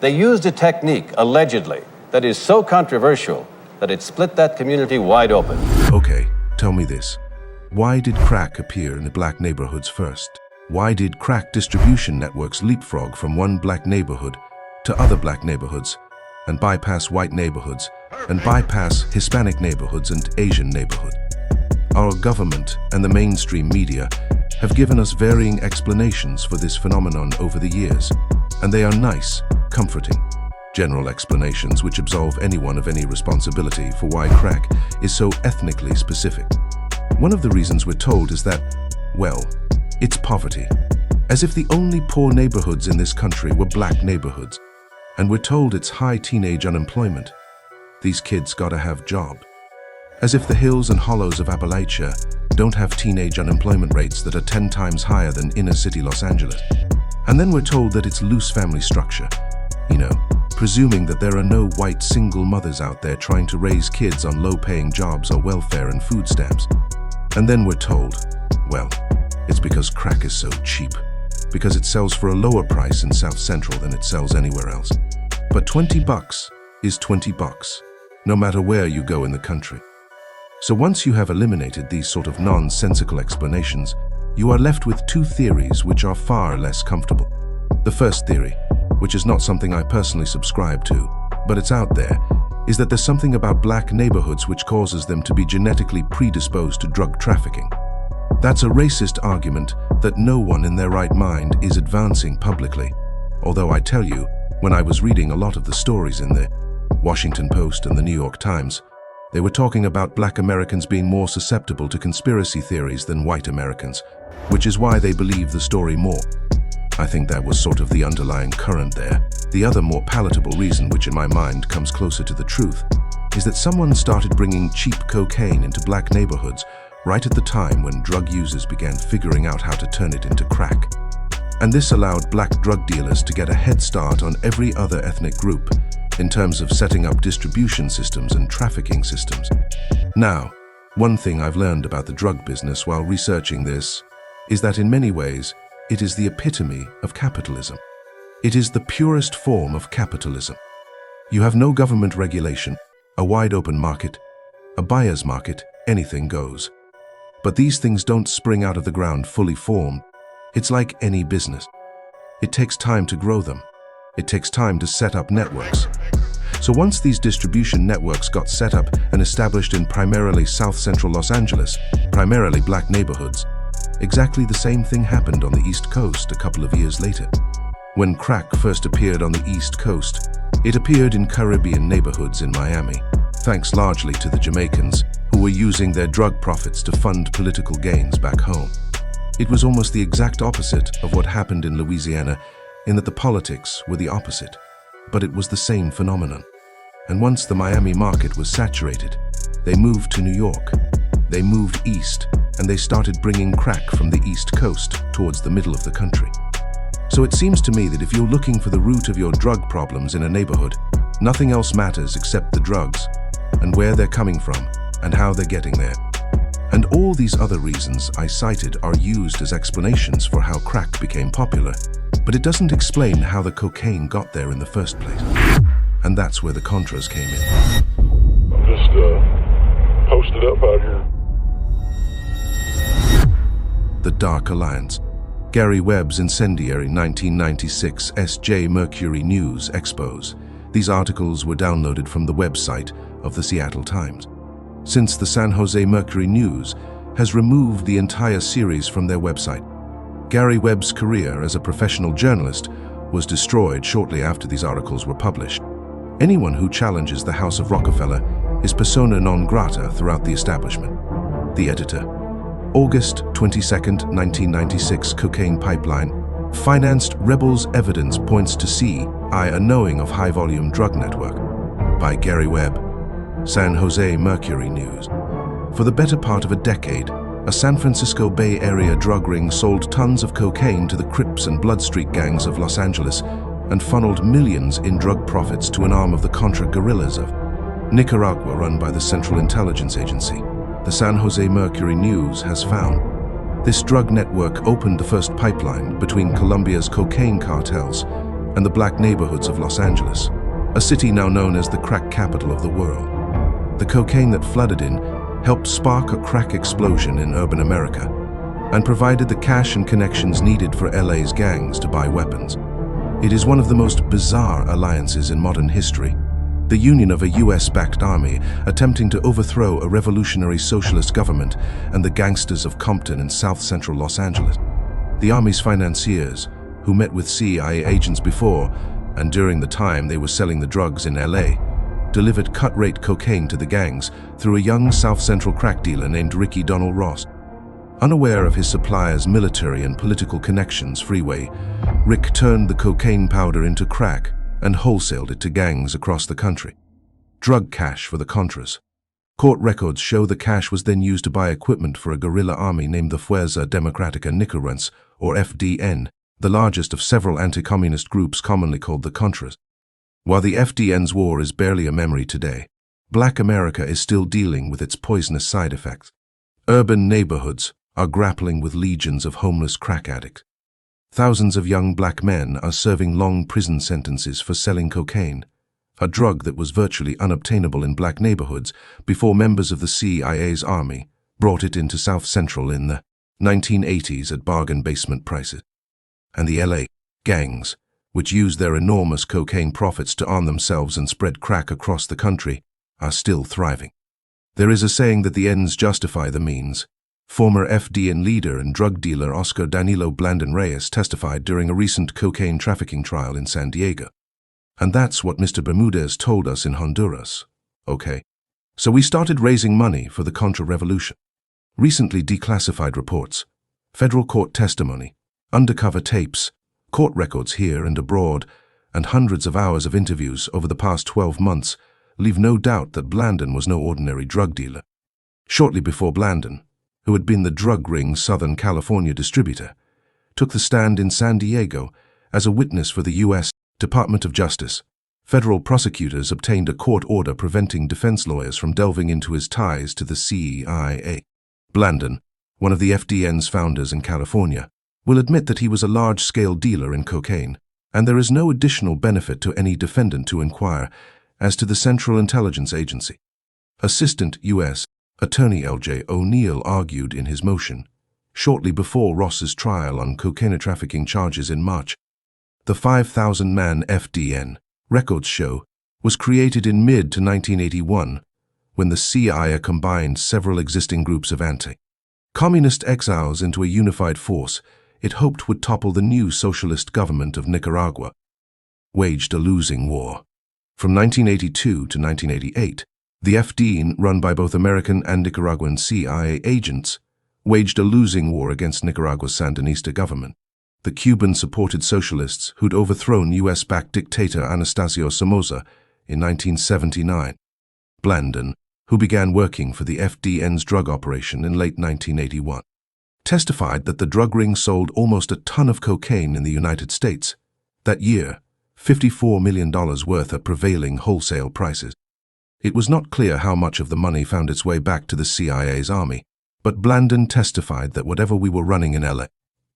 They used a technique, allegedly, that is so controversial that it split that community wide open. Okay, tell me this. Why did crack appear in the black neighborhoods first? Why did crack distribution networks leapfrog from one black neighborhood to other black neighborhoods and bypass white neighborhoods and bypass Hispanic neighborhoods and Asian neighborhoods? Our government and the mainstream media have given us varying explanations for this phenomenon over the years, and they are nice, comforting, general explanations which absolve anyone of any responsibility for why crack is so ethnically specific. One of the reasons we're told is that, well, it's poverty, as if the only poor neighborhoods in this country were black neighborhoods, and we're told it's high teenage unemployment. These kids gotta have jobs. As if the hills and hollows of Appalachia don't have teenage unemployment rates that are 10 times higher than inner city Los Angeles. And then we're told that it's loose family structure, presuming that there are no white single mothers out there trying to raise kids on low-paying jobs or welfare and food stamps. And then we're told, well, it's because crack is so cheap, because it sells for a lower price in South Central than it sells anywhere else. But $20 is $20, no matter where you go in the country. So once you have eliminated these sort of nonsensical explanations, you are left with two theories which are far less comfortable. The first theory, which is not something I personally subscribe to, but it's out there, is that there's something about black neighborhoods which causes them to be genetically predisposed to drug trafficking. That's a racist argument that no one in their right mind is advancing publicly. Although I tell you, when I was reading a lot of the stories in the Washington Post and the New York Times, they were talking about black Americans being more susceptible to conspiracy theories than white Americans, which is why they believe the story more. I think that was sort of the underlying current there. The other more palatable reason, which in my mind comes closer to the truth, is that someone started bringing cheap cocaine into black neighborhoods right at the time when drug users began figuring out how to turn it into crack. And this allowed black drug dealers to get a head start on every other ethnic group in terms of setting up distribution systems and trafficking systems. Now, one thing I've learned about the drug business while researching this is that in many ways, it is the epitome of capitalism. It is the purest form of capitalism. You have no government regulation, a wide open market, a buyer's market, anything goes. But these things don't spring out of the ground fully formed. It's like any business. It takes time to grow them. It takes time to set up networks. So once these distribution networks got set up and established in primarily South Central Los Angeles, primarily black neighborhoods, exactly the same thing happened on the East Coast a couple of years later. When crack first appeared on the East Coast, it appeared in Caribbean neighborhoods in Miami, thanks largely to the Jamaicans, who were using their drug profits to fund political gains back home. It was almost the exact opposite of what happened in Louisiana, in that the politics were the opposite, but it was the same phenomenon. And once the Miami market was saturated, they moved to New York. They moved east, and they started bringing crack from the East Coast towards the middle of the country. So it seems to me that if you're looking for the root of your drug problems in a neighborhood, nothing else matters except the drugs, and where they're coming from, and how they're getting there. And all these other reasons I cited are used as explanations for how crack became popular, but it doesn't explain how the cocaine got there in the first place. And that's where the Contras came in. I'm just posted up out here. The Dark Alliance. Gary Webb's incendiary 1996 S.J. Mercury News expose. These articles were downloaded from the website of the Seattle Times. Since the San Jose Mercury News has removed the entire series from their website, Gary Webb's career as a professional journalist was destroyed shortly after these articles were published. Anyone who challenges the House of Rockefeller is persona non grata throughout the establishment. The editor. August 22, 1996 Cocaine Pipeline. Financed Rebels Evidence Points to C.I. A Knowing of High-Volume Drug Network. By Gary Webb. San Jose Mercury News. For the better part of a decade, a San Francisco Bay Area drug ring sold tons of cocaine to the Crips and Blood Street gangs of Los Angeles and funneled millions in drug profits to an arm of the Contra guerrillas of Nicaragua run by the Central Intelligence Agency. The San Jose Mercury News has found this drug network opened the first pipeline between Colombia's cocaine cartels and the black neighborhoods of Los Angeles, a city now known as the crack capital of the world. The cocaine that flooded in helped spark a crack explosion in urban America and provided the cash and connections needed for LA's gangs to buy weapons. It is one of the most bizarre alliances in modern history, the union of a US-backed army attempting to overthrow a revolutionary socialist government and the gangsters of Compton in south-central Los Angeles. The army's financiers, who met with CIA agents before and during the time they were selling the drugs in LA, delivered cut-rate cocaine to the gangs through a young south-central crack dealer named Ricky Donald Ross. Unaware of his supplier's military and political connections, Freeway, Rick turned the cocaine powder into crack and wholesaled it to gangs across the country. Drug cash for the Contras. Court records show the cash was then used to buy equipment for a guerrilla army named the Fuerza Democrática Nicaragüense, or FDN, the largest of several anti-communist groups commonly called the Contras. While the FDN's war is barely a memory today, Black America is still dealing with its poisonous side effects. Urban neighborhoods are grappling with legions of homeless crack addicts. Thousands of young black men are serving long prison sentences for selling cocaine, a drug that was virtually unobtainable in black neighborhoods before members of the CIA's army brought it into South Central in the 1980s at bargain basement prices. And the LA gangs, which use their enormous cocaine profits to arm themselves and spread crack across the country, are still thriving. There is a saying that the ends justify the means. Former FDN leader and drug dealer Oscar Danilo Blandon Reyes testified during a recent cocaine trafficking trial in San Diego. And that's what Mr. Bermudez told us in Honduras. Okay, so we started raising money for the Contra Revolution. Recently declassified reports, federal court testimony, undercover tapes, court records here and abroad, and hundreds of hours of interviews over the past 12 months leave no doubt that Blandon was no ordinary drug dealer. Shortly before Blandon, who had been the drug ring's Southern California distributor, took the stand in San Diego as a witness for the U.S. Department of Justice. Federal prosecutors obtained a court order preventing defense lawyers from delving into his ties to the CIA. Blandon, one of the FDN's founders in California, will admit that he was a large-scale dealer in cocaine, and there is no additional benefit to any defendant to inquire as to the Central Intelligence Agency. Assistant U.S. Attorney L.J. O'Neill argued in his motion, shortly before Ross's trial on cocaine trafficking charges in March. The 5,000-man FDN, records show, was created in mid-1981 when the CIA combined several existing groups of anti-communist exiles into a unified force it hoped would topple the new socialist government of Nicaragua. Waged a losing war. From 1982 to 1988, the FDN, run by both American and Nicaraguan CIA agents, waged a losing war against Nicaragua's Sandinista government. The Cuban-supported socialists who'd overthrown US-backed dictator Anastasio Somoza in 1979. Blandon, who began working for the FDN's drug operation in late 1981, testified that the drug ring sold almost a ton of cocaine in the United States. That year, $54 million worth at prevailing wholesale prices. It was not clear how much of the money found its way back to the CIA's army, but Blandon testified that whatever we were running in LA,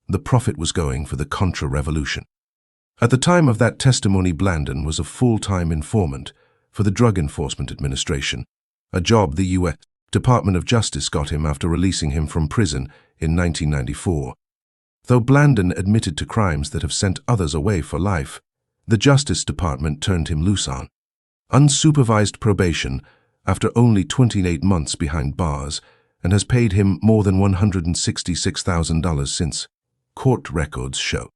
the profit was going for the Contra Revolution. At the time of that testimony, Blandon was a full-time informant for the Drug Enforcement Administration, a job the U.S. Department of Justice got him after releasing him from prison in 1994. Though Blandon admitted to crimes that have sent others away for life, the Justice Department turned him loose on unsupervised probation after only 28 months behind bars and has paid him more than $166,000 since, court records show.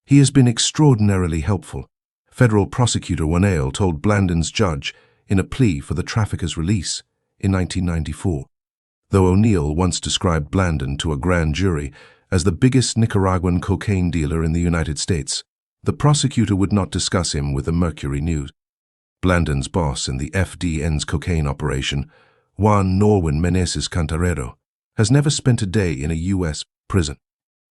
He has been extraordinarily helpful, federal prosecutor O'Neill told Blandon's judge in a plea for the trafficker's release in 1994. Though O'Neill once described Blandon to a grand jury as the biggest Nicaraguan cocaine dealer in the United States, the prosecutor would not discuss him with the Mercury News. Blandon's boss in the FDN's cocaine operation, Juan Norwin Meneses Cantarero, has never spent a day in a U.S. prison,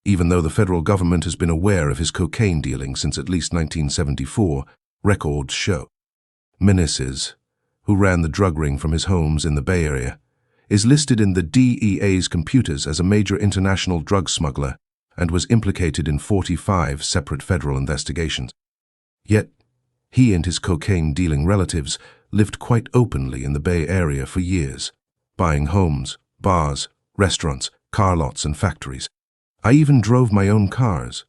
even though the federal government has been aware of his cocaine dealing since at least 1974, records show. Meneses, who ran the drug ring from his homes in the Bay Area, is listed in the DEA's computers as a major international drug smuggler and was implicated in 45 separate federal investigations. Yet, he and his cocaine-dealing relatives lived quite openly in the Bay Area for years, buying homes, bars, restaurants, car lots, and factories. I even drove my own cars,